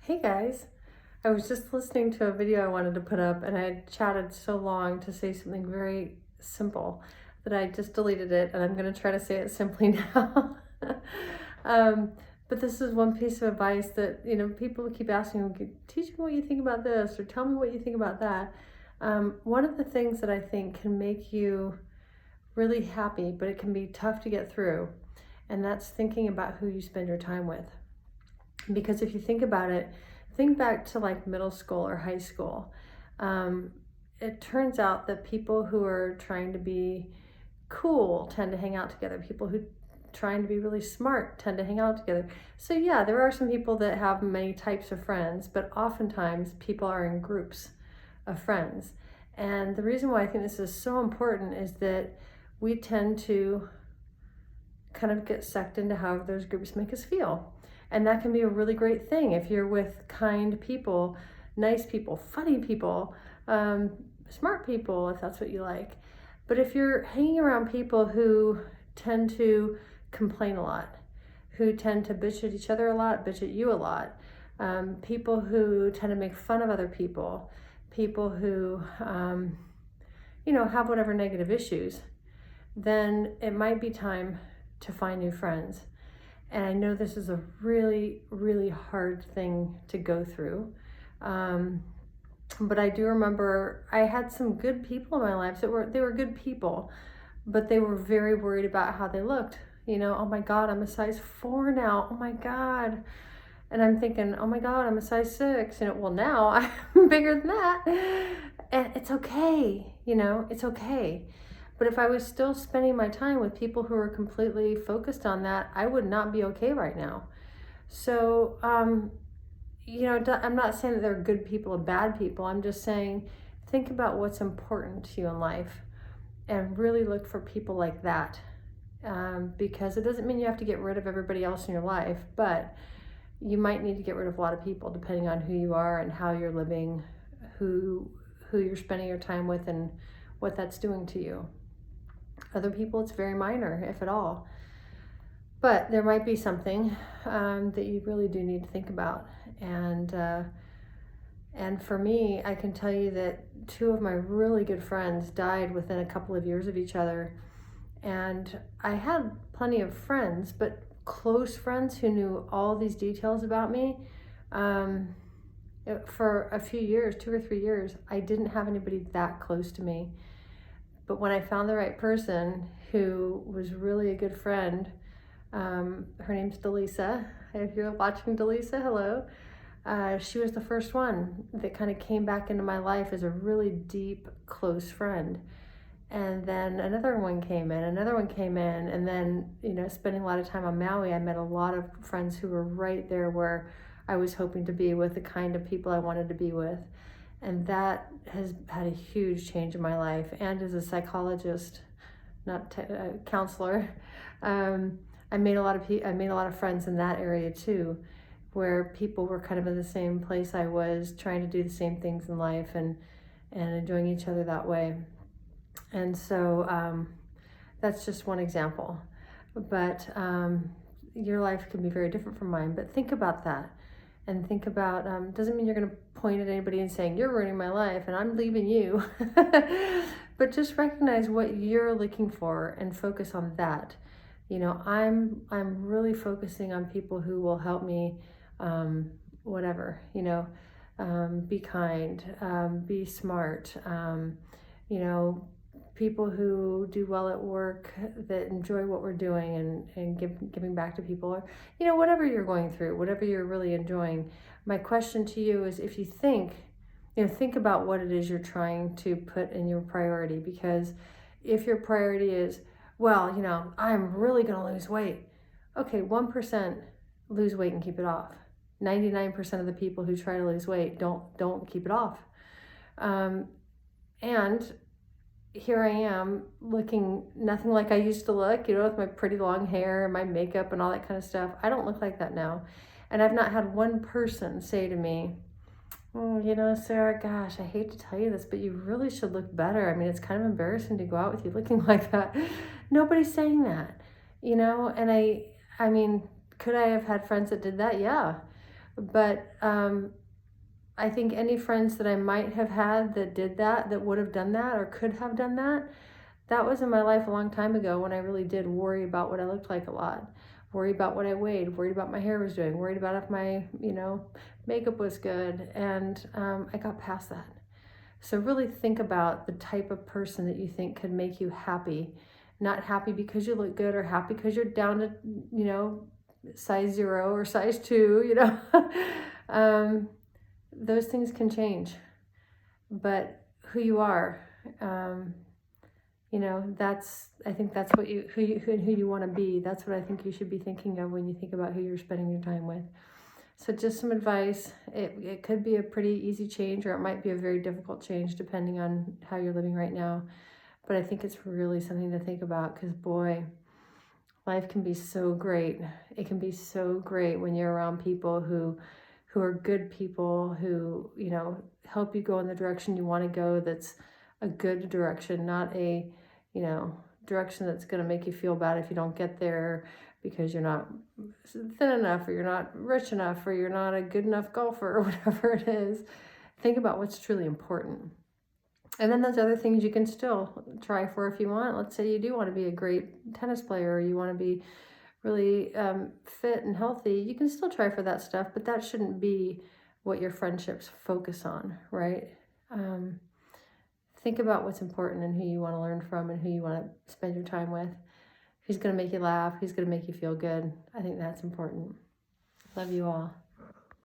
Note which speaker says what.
Speaker 1: Hey guys, I was just listening to a video I wanted to put up and I had chatted so long to say something very simple that I just deleted it and I'm going to try to say it simply now. um, but this is one piece of advice that, people keep asking me, teach me what you think about this or tell me what you think about that. One of the things that I think can make you really happy, but it can be tough to get through, and that's thinking about who you spend your time with. Because if you think about it, think back to like middle school or high school. Um, it turns out that people who are trying to be cool tend to hang out together. People who trying to be really smart tend to hang out together. So yeah, there are some people that have many types of friends, but oftentimes people are in groups of friends. And the reason why I think this is so important is that we tend to kind of get sucked into how those groups make us feel. And that can be a really great thing if you're with kind people, nice people, funny people, smart people, if that's what you like. But if you're hanging around people who tend to complain a lot, who tend to bitch at each other a lot, bitch at you a lot, people who tend to make fun of other people, people who, have whatever negative issues, then it might be time to find new friends. And I know this is a really, really hard thing to go through. But I do remember I had some good people in my life they were good people, but they were very worried about how they looked. Oh my God, I'm a size 4 now. Oh my God. And I'm thinking, oh my God, I'm a size 6. Well, now I'm bigger than that. And it's okay. It's okay. But if I was still spending my time with people who are completely focused on that, I would not be okay right now. So, I'm not saying that there are good people and bad people. I'm just saying, think about what's important to you in life and really look for people like that. Because it doesn't mean you have to get rid of everybody else in your life, but you might need to get rid of a lot of people depending on who you are and how you're living, who you're spending your time with, and what that's doing to you. Other people, it's very minor, if at all. But there might be something that you really do need to think about. And for me, I can tell you that 2 of my really good friends died within a couple of years of each other. And I had plenty of friends, but close friends who knew all these details about me. For a few years, 2 or 3 years, I didn't have anybody that close to me. But when I found the right person who was really a good friend, her name's Delisa. If you're watching, Delisa, hello. She was the first one that kind of came back into my life as a really deep, close friend. And then another one came in, and then, spending a lot of time on Maui, I met a lot of friends who were right there where I was hoping to be with, the kind of people I wanted to be with. And that has had a huge change in my life. And as a psychologist, not a counselor, I made a lot of friends in that area too, where people were kind of in the same place I was, trying to do the same things in life and enjoying each other that way. And so that's just one example. But your life can be very different from mine. But think about that. And think about, doesn't mean you're going to point at anybody and saying, you're ruining my life and I'm leaving you. But just recognize what you're looking for and focus on that. I'm really focusing on people who will help me, be kind, be smart, people who do well at work, that enjoy what we're doing and giving back to people, or whatever you're going through, whatever you're really enjoying. My question to you is, if you think about what it is you're trying to put in your priority. Because if your priority is, well, I'm really going to lose weight, okay, 1% lose weight and keep it off. 99% of the people who try to lose weight don't keep it off. And here I am looking nothing like I used to look, with my pretty long hair and my makeup and all that kind of stuff. I don't look like that now. And I've not had one person say to me, oh, Sarah, gosh, I hate to tell you this, but you really should look better. I mean, it's kind of embarrassing to go out with you looking like that. Nobody's saying that, and I mean, could I have had friends that did that? Yeah. But I think any friends that I might have had that did that, that would have done that or could have done that, that was in my life a long time ago when I really did worry about what I looked like a lot. Worry about what I weighed, worried about my hair was doing, worried about if my, makeup was good. And I got past that. So really think about the type of person that you think could make you happy. Not happy because you look good or happy because you're down to, size 0 or size 2, those things can change. But who you are, I think that's what who you want to be. That's what I think you should be thinking of when you think about who you're spending your time with. So just some advice. It could be a pretty easy change, or it might be a very difficult change depending on how you're living right now. But I think it's really something to think about, because boy, life can be so great. It can be so great when you're around people who are good people, who, help you go in the direction you want to go. That's a good direction, not a, direction that's going to make you feel bad if you don't get there because you're not thin enough, or you're not rich enough, or you're not a good enough golfer, or whatever it is. Think about what's truly important. And then there's other things you can still try for if you want. Let's say you do want to be a great tennis player, or you want to be really fit and healthy. You can still try for that stuff, but that shouldn't be what your friendships focus on, right? Think about what's important and who you want to learn from and who you want to spend your time with. Who's going to make you laugh, who's going to make you feel good. I think that's important. Love you all.